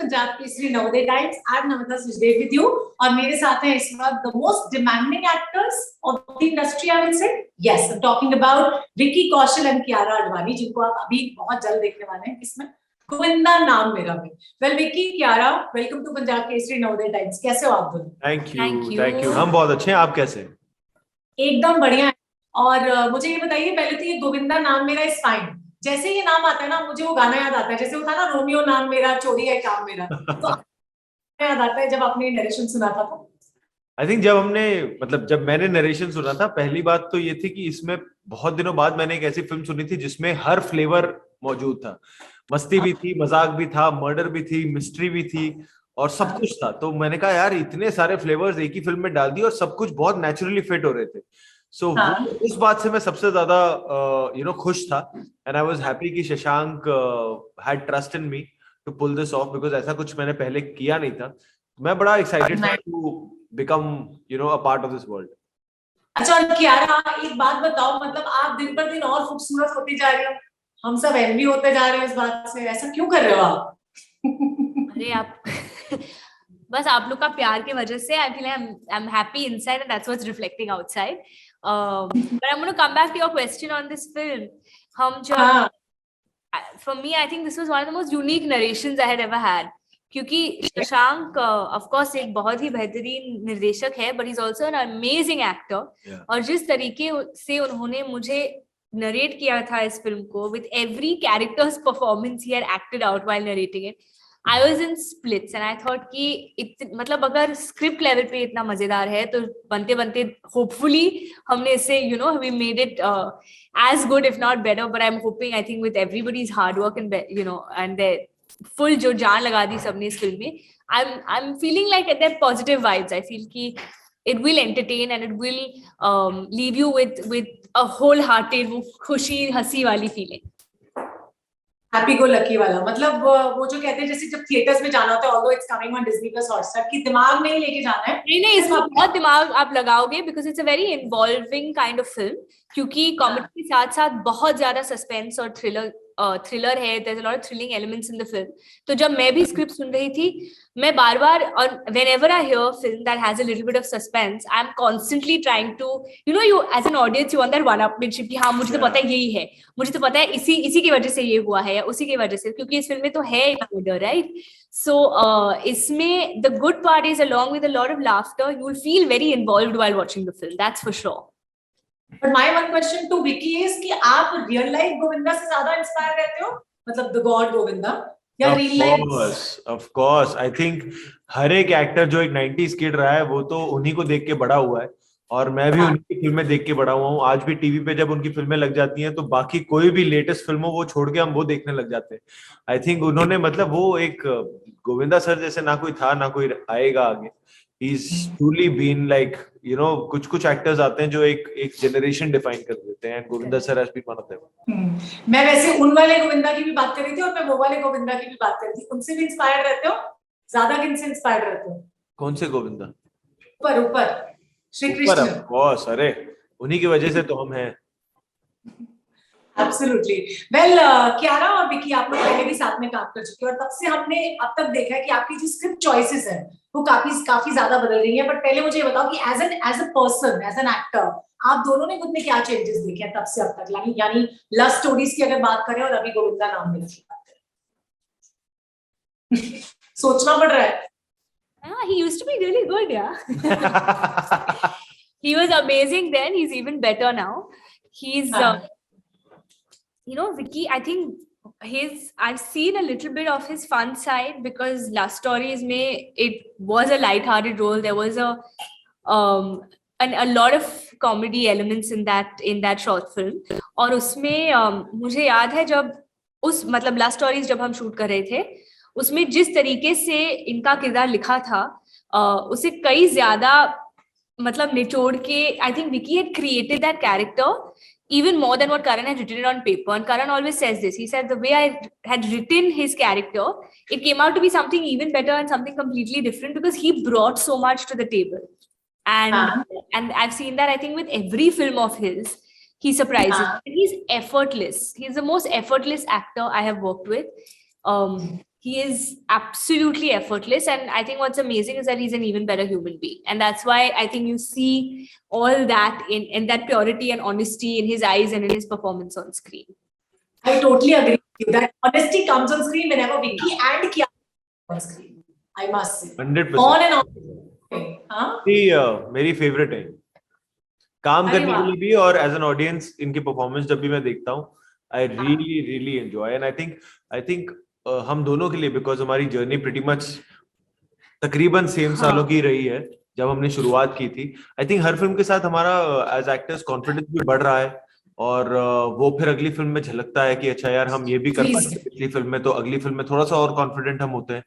Punjab Kesari Navodaya times. I am Namita Sachdev with you और मेरे साथ हैं इस वक्त the most demanding actors of the industry. I will say yes, talking about Vicky Kaushal and Kiara Advani, जिनको आप अभी बहुत जल्द देखने वाले हैं इसमें गोविंदा नाम मेरा में। Well Vicky, Kiara, welcome to Punjab Kesari Navodaya Times. कैसे हो आप दोनों? Thank you. हम बहुत अच्छे हैं, आप कैसे हैं? एकदम बढ़िया है। और मुझे ये बताइए पहले तो, ये गोविंदा नाम मेरा इज फाइन, जैसे ये नाम आता है ना मुझे वो गाना याद आता है, जैसे वो था ना रोमियो नाम मेरा चोरी है काम मेरा, तो याद आता है जब आपने नरेशन सुना था तो। आई थिंक जब मैंने नरेशन सुना था, पहली बात तो ये थी कि इसमें बहुत दिनों बाद मैंने एक ऐसी फिल्म सुनी थी जिसमें हर फ्लेवर मौजूद था। मस्ती भी थी, मजाक भी था, मर्डर भी थी, मिस्ट्री भी थी और सब कुछ था। तो मैंने कहा यार इतने सारे फ्लेवर्स एक ही फिल्म में डाल दिए और सब कुछ बहुत नेचुरली फिट हो रहे थे। सो उस बात से मैं सबसे ज्यादा खुश था। एंड आई वाज हैप्पी कि Shashank had trust in me to pull this off, because ऐसा कुछ मैंने पहले किया नहीं था। मैं बड़ा एक्साइटेड था to become a part of this world. अच्छा कियारा, एक बात बताओ, मतलब आप दिन पर दिन और खूबसूरत होती जा रही हो, हम सब एनवी होते जा रहे हैं इस बात से, ऐसा क्यों कर रहे हो आप? अरे आप बस आप लोग का प्यार की वजह से I feel I am happy inside and that's what's reflecting outside. But I am gonna come back to your question on this film. हम जब for me I think this was one of the most unique narrations I had ever had, क्योंकि Shashank of course एक बहुत ही बेहतरीन निर्देशक है, but he's also an amazing actor. और जिस तरीके से उन्होंने मुझे नरेट किया था इस फिल्म को, with every character's performance he had acted out while narrating it, I was in splits and I thought कि मतलब अगर स्क्रिप्ट लेवल पे इतना मजेदार है तो बनते बनते होपफुली हमने इसे we made it as good if not better, but I'm hoping I think with everybody's hard work and and their full जो जान लगा दी सबने इस फिल्म में, I'm feeling like they're positive vibes. I feel कि it will entertain and it will leave you with a wholehearted वो खुशी हंसी वाली feeling. हैप्पी गो लकी वाला, मतलब वो जो कहते हैं जैसे जब थिएटर्स में जाना होता है, although it's coming on Disney plus Hotstar, कि दिमाग नहीं लेके जाना है। नहीं इसमें बहुत दिमाग आप लगाओगे because it's a very involving kind of film, क्योंकि कॉमेडी के साथ साथ बहुत ज्यादा सस्पेंस और थ्रिलर है। There is a lot of thrilling elements in the film. तो जब मैं भी स्क्रिप्ट सुन रही थी, मैं बार बार, और whenever I hear a film that has a little bit of suspense, I'm constantly trying to you as an audience you want that one-upmanship कि हाँ मुझे तो पता है यही है, मुझे तो पता है इसी की वजह से ये हुआ है या उसी की वजह से, क्योंकि इस फिल्म में तो है मर्डर, राइट? So इसमें the good part is along with a lot of laughter you will feel very involved while watching the film, that's for sure. But my one question to Vicky is कि आप real life Govinda से ज्यादा inspire रहते हो, मतलब the god Govinda, या real life? Of course I think हर एक एक्टर जो एक 90s किड रहा है वो तो उन्हीं को देख के बड़ा हुआ है, और मैं भी उनकी फिल्में देख के बड़ा हुआ हूँ। आज भी टीवी पे जब उनकी फिल्में लग जाती हैं तो बाकी कोई भी लेटेस्ट फिल्म हो वो छोड़ के हम वो देखने लग जाते हैं। आई थिंक उन्होंने मतलब वो एक गोविंदा सर जैसे ना कोई था ना कोई आएगा आगे। He's truly been like कुछ एक्टर्स आते हैं जो एक जनरेशन डिफाइन कर देते हैं, Govinda sir has been one of them. मैं वैसे उन वाले गोविंदा की भी बात कर रही थी और मैं वो वाले गोविंदा की भी बात कर रही थी। उनसे भी इंस्पायर रहते हो? ज्यादा किनसे इंस्पायर रहते हो? कौन से गोविंदा? ऊपर श्री कृष्ण। ऑफ कोर्स, अरे उन्हीं की वजह से तो हम हैं। Absolutely. Well, कियारा और विकी, आप लोग पहले भी साथ में काम कर चुके हैं और तब से हमने अब तक देखा है कि आपकी जो स्क्रिप्ट चॉइसेस है वो काफी ज्यादा बदल रही है। बट पहले मुझे ये बताओ कि as a person, as an actor, आप दोनों ने खुद में क्या चेंजेस देखे हैं तब से अब तक? यानी लव स्टोरीज की अगर बात करें और अभी गोविंदा नाम में की बात करें। सोचना पड़ रहा है। He used to be really good, yeah. He was amazing then. He's even better now. He's Vicky, I think I've seen a little bit of his fun side because Love Stories it was a light-hearted role. There was a lot of comedy elements in that short film. और उसमें मुझे याद है जब मतलब Love Stories जब हम shoot कर रहे थे, उसमें जिस तरीके से इनका किरदार लिखा था उसे कई ज्यादा मतलब निचोड़ के, I think Vicky had created that character even more than what Karan had written it on paper. And Karan always says this. He said the way I had written his character, it came out to be something even better and something completely different because he brought so much to the table. And I've seen that, I think, with every film of his. He surprises. He's effortless. He's the most effortless actor I have worked with. he is absolutely effortless, and I think what's amazing is that he's an even better human being, and that's why I think you see all that in that purity and honesty in his eyes and in his performance on screen. I totally agree with you that honesty comes on screen whenever Vicky and Kiara on screen. I must say, 100%. on and on. हाँ? मेरी favourite है काम अरे करने वाह। के लिए भी, और एज एन ऑडियंस इनकी परफॉर्मेंस जब भी मैं देखता हूँ I really really enjoy, and I think हम दोनों के लिए, बिकॉज हमारी जर्नी प्रीटी मच तकरीबन सेम हाँ। सालों की रही है जब हमने शुरुआत की थी। आई थिंक हर फिल्म के साथ हमारा एज एक्टर्स कॉन्फिडेंस भी बढ़ रहा है, और वो फिर अगली फिल्म में झलकता है कि अच्छा यार हम ये भी कर Please. पाए पिछली फिल्म में, तो अगली फिल्म में थोड़ा सा और कॉन्फिडेंट हम होते हैं।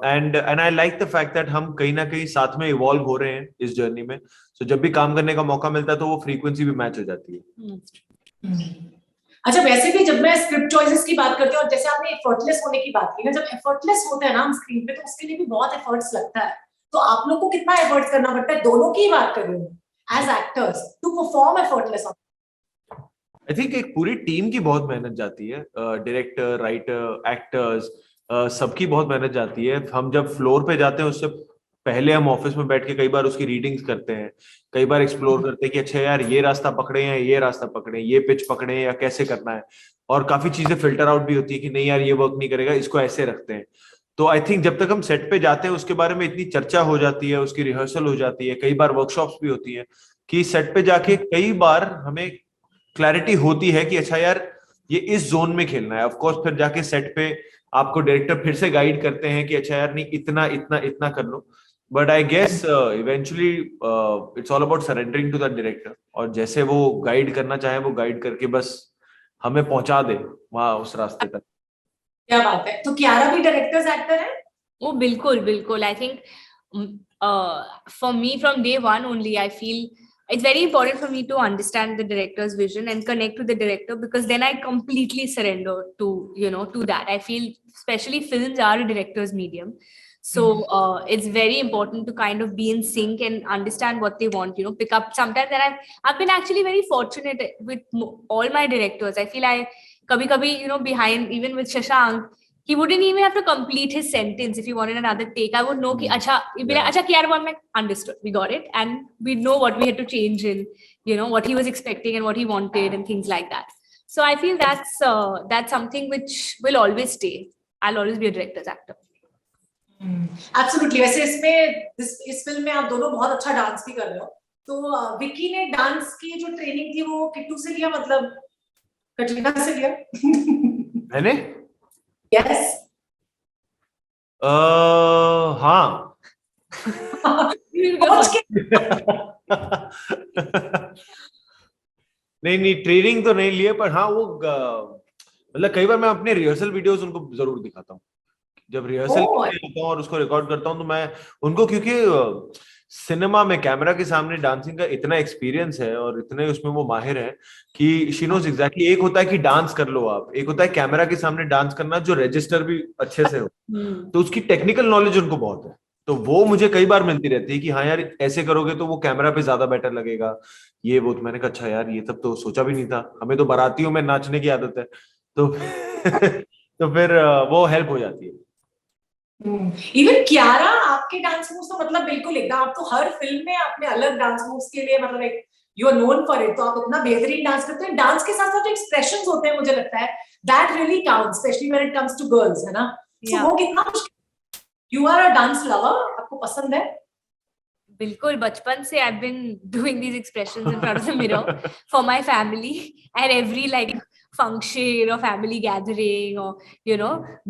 And I like the fact that हम कहीं ना कहीं साथ में इवॉल्व हो रहे हैं इस जर्नी में। सो जब भी काम करने का मौका मिलता है तो वो फ्रीक्वेंसी भी मैच हो जाती है। अच्छा, वैसे भी जब मैं स्क्रिप्ट चॉइसेस की बात करती हूँ, और जैसे आपने एफर्टलेस होने की बात की ना, जब एफर्टलेस होता है ना हम स्क्रीन पे, तो उसके लिए भी बहुत एफर्ट्स लगता है। तो आप लोग को कितना एफर्ट्स करना पड़ता है, दोनों की बात कर रही हूँ, as actors to perform effortless? I think एक पूरी टीम की बहुत मेहनत जाती है, डायरेक्टर, राइटर, एक्टर्स, सबकी बहुत मेहनत जाती है। हम जब फ्लोर पे जाते हैं उससे पहले हम ऑफिस में बैठ के कई बार उसकी रीडिंग्स करते हैं, कई बार एक्सप्लोर करते हैं कि अच्छा यार ये रास्ता पकड़े या ये रास्ता पकड़े, ये पिच पकड़े या कैसे करना है, और काफी चीजें फिल्टर आउट भी होती है कि नहीं यार ये वर्क नहीं करेगा, इसको ऐसे रखते हैं। तो आई थिंक जब तक हम सेट पे जाते हैं उसके बारे में इतनी चर्चा हो जाती है, उसकी रिहर्सल हो जाती है, कई बार वर्कशॉप्स भी होती है, कि सेट पे जाके कई बार हमें क्लैरिटी होती है कि अच्छा यार ये इस जोन में खेलना है। ऑफ कोर्स फिर जाके सेट पे आपको डायरेक्टर फिर से गाइड करते हैं कि अच्छा यार नहीं इतना इतना इतना कर लो, but I guess eventually it's all about surrendering to the director, और जैसे वो गाइड करना चाहे वो गाइड करके बस हमें पहुंचा दे वहां उस रास्ते तक। क्या बात है। तो कियारा भी डायरेक्टर्स एक्टर है? Oh, बिल्कुल बिल्कुल। I think for me from day one only, I feel it's very important for me to understand the director's vision and connect with the director, because then I completely surrender to to that. I feel especially films are a director's medium, so it's very important to kind of be in sync and understand what they want, pick up sometimes. And I've been actually very fortunate with all my directors. I feel I kabhi behind, even with Shashank, he wouldn't even have to complete his sentence if he wanted another take. I would know ki acha, he'd be like, acha Kiara, I'm like, understood, we got it, and we know what we had to change in, what he was expecting and what he wanted and things like that. So I feel that's something which will always stay. I'll always be a director's actor. Absolutely. वैसे इसमें इस film में आप दोनों बहुत अच्छा dance भी कर रहे हो, तो विक्की ने डांस की जो ट्रेनिंग थी वो किट्टू से लिया, मतलब कटरीना से लिया? मैंने यस। हाँ नहीं ट्रेनिंग तो नहीं लिए, पर हाँ वो मतलब कई बार मैं अपने रिहर्सल वीडियोस उनको जरूर दिखाता हूँ। जब रिहर्सल करता हूँ और उसको रिकॉर्ड करता हूँ तो मैं उनको, क्योंकि सिनेमा में कैमरा के सामने डांसिंग का इतना एक्सपीरियंस है और इतने उसमें वो माहिर है कि शी नोज एग्जैक्टली। एक होता है कि डांस कर लो आप, एक होता है कैमरा के सामने डांस करना जो रजिस्टर भी अच्छे से हो, तो उसकी टेक्निकल नॉलेज उनको बहुत है। तो वो मुझे कई बार मिलती रहती है कि हाँ यार ऐसे करोगे तो वो कैमरा पे ज्यादा बेटर लगेगा, ये वो। तो मैंने कहा अच्छा यार ये सब तो सोचा भी नहीं था, हमें तो बारातियों में नाचने की आदत है, तो तो फिर वो हेल्प हो जाती है। इवन कियारा, आपके डांस मूव्स तो मतलब बिल्कुल एकदम, आप तो हर फिल्म में अपने अलग डांस मूव्स के लिए मतलब एक you are known for it, तो आप इतना बेहतरीन डांस करते हैं। डांस के साथ साथ जो एक्सप्रेशंस होते हैं, मुझे लगता है that really counts, specially when it comes to girls, है ना? सो वो कितना मुश्किल। You are a dance lover, आपको पसंद है? बिल्कुल, बचपन से I've been doing these expressions in front of the mirror for my family and every like function or family gathering or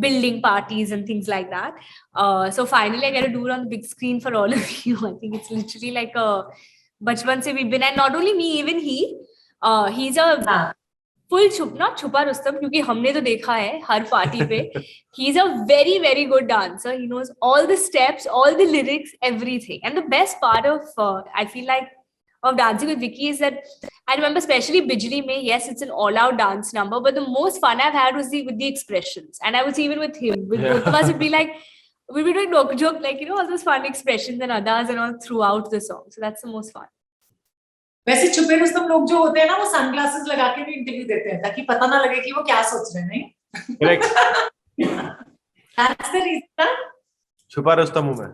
building parties and things like that. So finally I get to do it on the big screen for all of you. I think it's literally like a bachpan se we've been, and not only me, even he's a full not छुपा रुस्तम, क्योंकि हमने तो देखा है हर party पे। He's a very very good dancer. He knows all the steps, all the lyrics, everything. And the best part of I feel like of dancing with Vicky is that I remember especially Bijli mein, yes, it's an all-out dance number, but the most fun I've had was with the expressions. And I would see even with him, with both of us, it'd be like we'd be doing no joke, like all those fun expressions and others and all throughout the song. So that's the most fun. वैसे छुपे रुस्तम लोग जो होते हैं ना, वो sunglasses लगा के भी इंटरव्यू देते हैं ताकि पता ना लगे कि वो क्या सोच रहे हैं, नहीं? करेक्ट। That's the reason. छुपा रुस्तम हूँ मैं।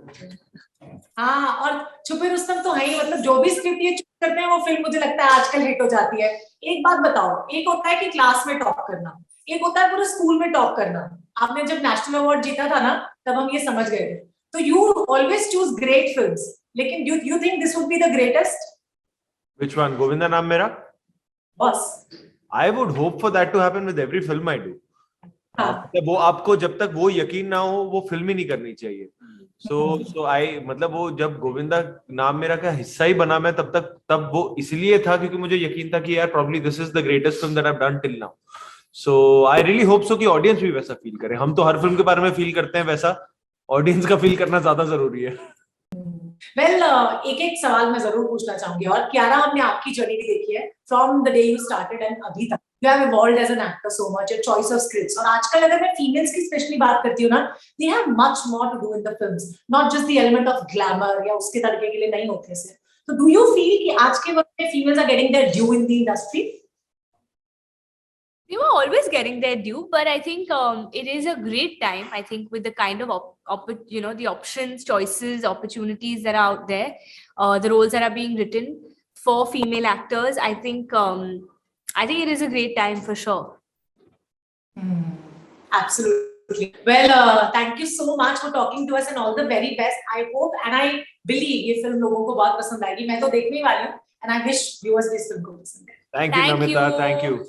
हाँ, और छुपे रुस्तम तो है ही, मतलब जो भी स्क्रिप्ट ये चूज करते हैं वो फिल्म मुझे लगता है आजकल हिट हो जाती है। एक बात बताओ, एक होता है कि क्लास में टॉप करना, एक होता है पूरे स्कूल में टॉप करना। आपने जब नेशनल अवार्ड जीता था ना, तब हम ये समझ गए थे। तो you always choose great films, लेकिन you think this would be the greatest? Which one? Govinda नाम मेरा? बस I would hope for that to happen with every film I do. हाँ। मतलब वो आपको जब तक वो यकीन ना हो वो फिल्म ही नहीं करनी चाहिए। सो आई मतलब वो जब गोविंदा नाम मेरा का हिस्सा ही बना मैं तब वो इसलिए था क्योंकि मुझे यकीन था कि यार probably this is the greatest film that I've done till now. So I really hope so कि ऑडियंस भी वैसा फील करे। हम तो हर फिल्म के बारे में फील करते हैं, वैसा ऑडियंस का फील करना ज्यादा जरूरी है। वेल एक एक सवाल मैं जरूर पूछना चाहूंगी। और क्यारा, हमने आपकी जर्नी भी देखी है from the day you started and अभी तक। You have evolved as an actor so much, your choice of scripts. और आजकल अगर मैं फीमेल्स की स्पेशली बात करती हूँ ना, they have much more to do in the films, not just the element of glamour या उसके तरीके के लिए नहीं होते से। तो डू यू फील कि आज के वक्त में females are getting there due in the industry? They were always getting their due, but I think it is a great time. I think with the kind of the options, choices, opportunities that are out there, the roles that are being written for female actors, I think it is a great time for sure. Absolutely. Well, thank you so much for talking to us and all the very best. I hope and I believe ये film लोगों को बहुत पसंद आएगी। मैं तो देखने वाली हूँ and I wish viewers भी इस फिल्म को पसंद आए। Thank you, Thank Namita. you. Thank you.